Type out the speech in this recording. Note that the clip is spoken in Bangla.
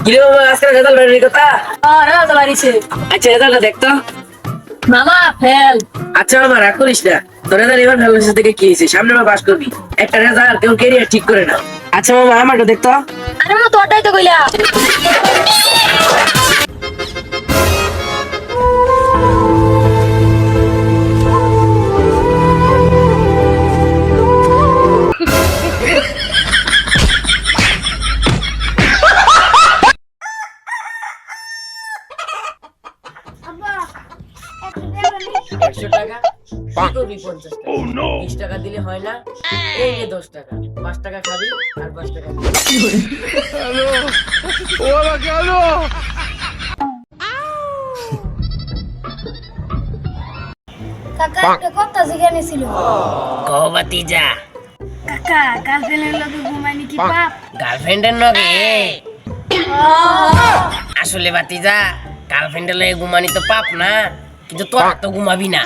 কিরে মামা আজকে রেজাল্ট বের কথা? রেজাল্ট বাড়িছে। আচ্ছা রেজাল্টটা দেখতো। মামা ফেল। আচ্ছা মামা রাগ করিস না, তোর রেজাল্ট এবার ভালো হয়েছে থেকে কি হয়েছে, সামনে বার পাস করবি। একটা রেজাল্ট কেউ ক্যারিয়ার ঠিক করে না। আচ্ছা মামা আমারটা দেখতো। আরে মামা তোরটাই তো কইলা। একশো টাকা কি করবি? 50 টাকা 20 টাকা দিলে হয় না? এই যে 10 টাকা, 5 টাকা খাবি আর 5 টাকা কাকা একটা কথা জিজ্ঞাসা ছিল। কবাতি যা। কাকা গার্লফ্রেন্ডের লগে ঘুমাইনি কি পাপ? গার্লফ্রেন্ডের নগে আসলে বাতিজা, গার্লফ্রেন্ডের লগে ঘুমানি তো পাপ না, কিন্তু তোরা তো ঘুমাবি না।